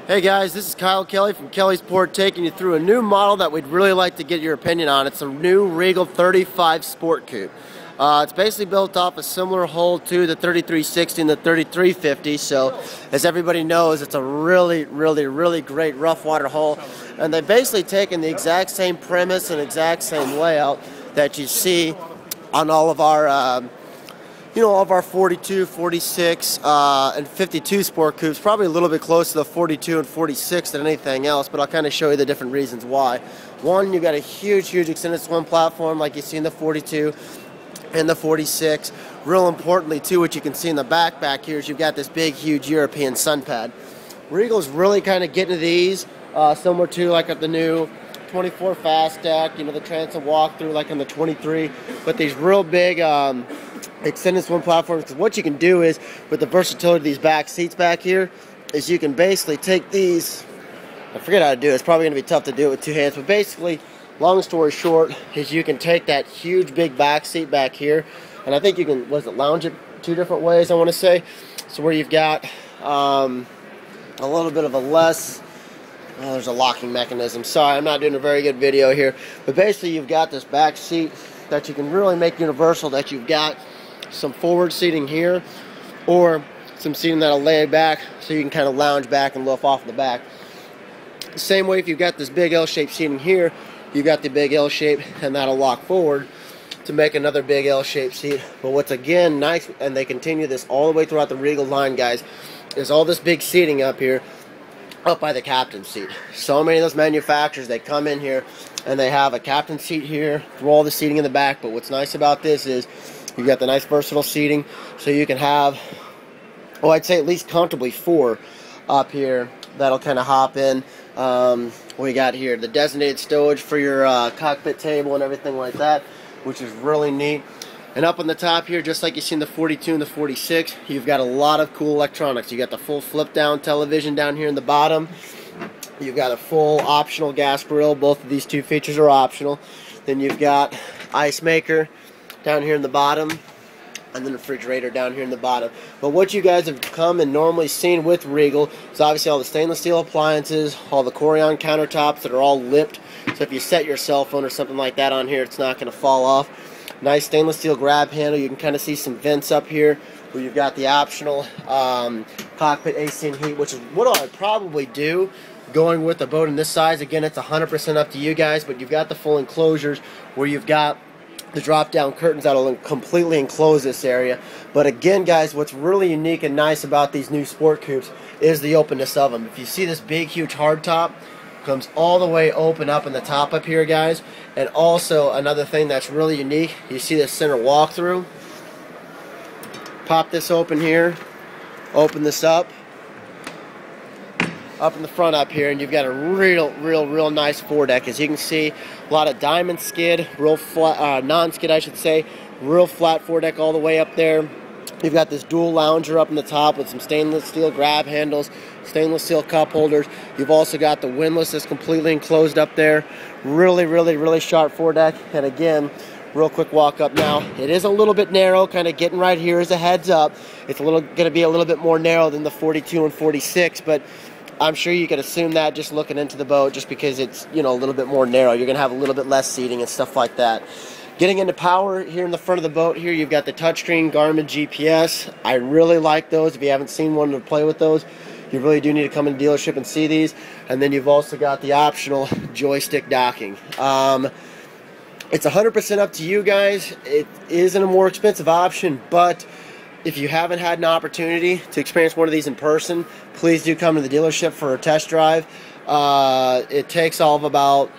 Hey guys, this is Kyle Kelly from Kelly's Port taking you through a new model that we'd really like to get your opinion on. It's a new Regal 35 Sport Coupe. It's basically built off a similar hull to the 3360 and the 3350, so as everybody knows, it's a really great rough water hull. And they've basically taken the exact same premise and exact same layout that you see on all of our all of our 42, 46, and 52 Sport Coupes, probably a little bit close to the 42 and 46 than anything else, but I'll kind of show you the different reasons why. One, you've got a huge extended swim platform like you see in the 42 and the 46. Real importantly, too, what you can see in the back here is you've got this big, huge European sun pad. Regal's really kind of getting to these, similar to like the new 24 fast deck, the transom walkthrough like on the 23, but these real big extended swim platforms. Because what you can do is, with the versatility of these back seats back here, is you can basically take these, I forget how to do it, it's probably going to be tough to do it with two hands, but basically, long story short, is you can take that huge big back seat back here, and I think you can, lounge it two different ways, I want to say, so where you've got a little bit of a less, there's a locking mechanism, sorry, I'm not doing a very good video here, but basically you've got this back seat that you can really make universal, that you've got some forward seating here, or some seating that'll lay back so you can kind of lounge back and loaf off the back. The same way if you've got this big L-shaped seating here, you've got the big L-shape, and that'll lock forward to make another big L-shaped seat. But what's again nice, and they continue this all the way throughout the Regal line, guys, is all this big seating up here, up by the captain's seat. So many of those manufacturers, they come in here and they have a captain's seat here, throw all the seating in the back, but what's nice about this is you've got the nice versatile seating, so you can have, well, I'd say at least comfortably 4 up here that'll kind of hop in. We got here the designated stowage for your cockpit table and everything like that, which is really neat. And up on the top here, just like you see in the 42 and the 46, you've got a lot of cool electronics. You got the full flip down television down here in the bottom. You've got a full optional gas grill. Both of these two features are optional. Then you've got ice maker down here in the bottom, and then the refrigerator down here in the bottom. But what you guys have come and normally seen with Regal is obviously all the stainless steel appliances, all the Corian countertops that are all lipped, so if you set your cell phone or something like that on here, it's not going to fall off. Nice stainless steel grab handle. You can kind of see some vents up here where you've got the optional cockpit AC and heat, which is what I would probably do going with a boat in this size. Again, it's 100% up to you guys, but you've got the full enclosures where you've got the drop-down curtains that'll completely enclose this area. But again, guys, what's really unique and nice about these new Sport Coupes is the openness of them. If you see this big, huge hardtop, comes all the way open up in the top up here, guys. And also, another thing that's really unique, you see this center walkthrough. Pop this open here, open this up in the front up here, and you've got a real nice foredeck. As you can see, a lot of diamond skid, real flat, non-skid I should say, real flat foredeck all the way up there. You've got this dual lounger up in the top with some stainless steel grab handles, stainless steel cup holders. You've also got the windlass that's completely enclosed up there. Really sharp foredeck. And again, real quick walk up now. It is a little bit narrow, kind of getting right here as a heads up. It's going to be a little bit more narrow than the 42 and 46, but I'm sure you could assume that just looking into the boat, just because it's, a little bit more narrow. You're going to have a little bit less seating and stuff like that. Getting into power, here in the front of the boat here, you've got the touchscreen Garmin GPS. I really like those. If you haven't seen one to play with those, you really do need to come in the dealership and see these. And then you've also got the optional joystick docking. It's 100% up to you guys. It isn't a more expensive option, but if you haven't had an opportunity to experience one of these in person, please do come to the dealership for a test drive. It takes all of about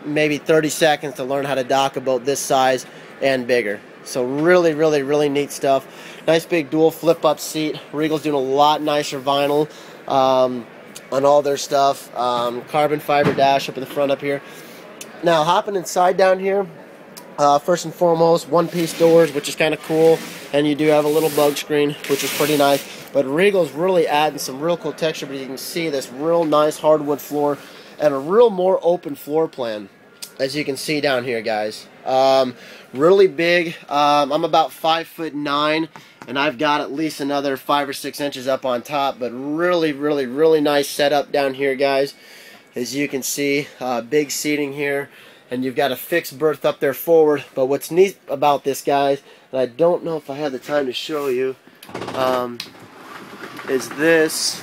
maybe 30 seconds to learn how to dock a boat this size and bigger. So really neat stuff. Nice big dual flip-up seat. Regal's doing a lot nicer vinyl on all their stuff. Carbon fiber dash up in the front up here. Now hopping inside down here, first and foremost, one-piece doors, which is kind of cool, and you do have a little bug screen, which is pretty nice. But Regal's really adding some real cool texture, but you can see this real nice hardwood floor and a real more open floor plan, as you can see down here, guys. Really big. I'm about 5'9". and I've got at least another 5 or 6 inches up on top. But really nice setup down here, guys. As you can see, big seating here, and you've got a fixed berth up there forward. But what's neat about this, guys, and I don't know if I have the time to show you, is this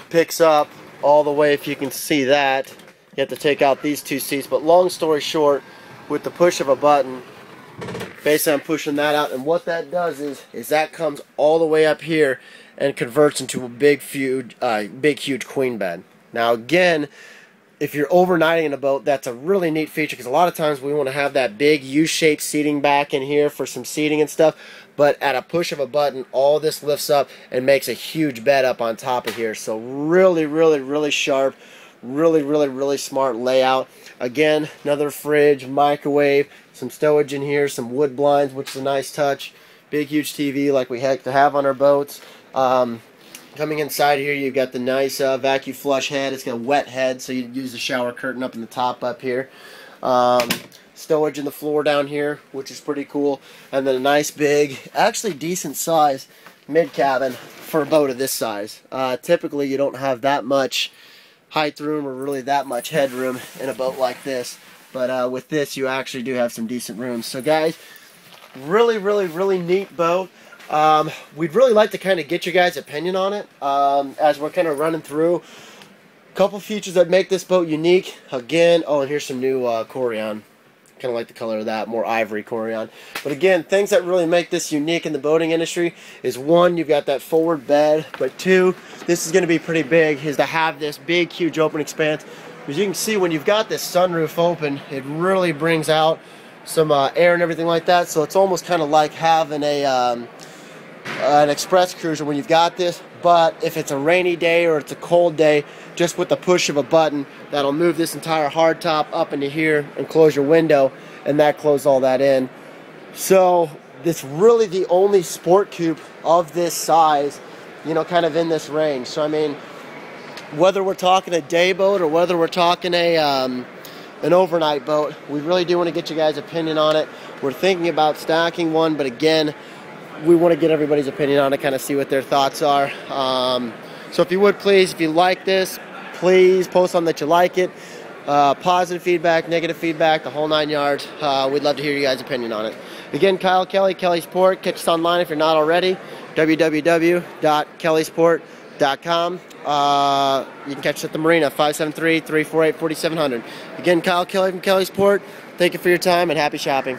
picks up all the way. If you can see that, you have to take out these 2 seats. But long story short, with the push of a button, basically I'm pushing that out, and what that does is that comes all the way up here and converts into a big huge queen bed. Now again, if you're overnighting in a boat, that's a really neat feature, because a lot of times we want to have that big U-shaped seating back in here for some seating and stuff. But at a push of a button, all this lifts up and makes a huge bed up on top of here. So really sharp, really smart layout. Again, another fridge, microwave, some stowage in here, some wood blinds, which is a nice touch. Big huge TV like we like to have on our boats. Coming inside here, you've got the nice vacuum flush head. It's got a wet head, so you use the shower curtain up in the top up here. Stowage in the floor down here, which is pretty cool. And then a nice big, actually decent size mid cabin for a boat of this size. Typically you don't have that much height room or really that much headroom in a boat like this, but with this you actually do have some decent rooms. So guys, really neat boat. We'd really like to kind of get your guys' opinion on it as we're kind of running through a couple features that make this boat unique. Again, oh, and here's some new Corian. Kind of like the color of that, more ivory Corian. But again, things that really make this unique in the boating industry is, one, you've got that forward bed, but two, this is going to be pretty big, is to have this big, huge open expanse. As you can see, when you've got this sunroof open, it really brings out some air and everything like that. So it's almost kind of like having an express cruiser when you've got this. But if it's a rainy day or it's a cold day, just with the push of a button, that'll move this entire hardtop up into here and close your window, and that closes all that in. So this really the only sport coupe of this size, you know, kind of in this range. So I mean, whether we're talking a day boat or whether we're talking an overnight boat, we really do want to get you guys' opinion on it. We're thinking about stacking one, but again, we want to get everybody's opinion on it, kind of see what their thoughts are. So if you would please, if you like this, please post on that you like it. Positive feedback, negative feedback, the whole 9 yards. We'd love to hear you guys' opinion on it. Again, Kyle Kelly, Kelly Sport. Catch us online if you're not already. www.kellysport.com. You can catch us at the marina, 573-348-4700. Again, Kyle Kelly from Kelly Sport. Thank you for your time and happy shopping.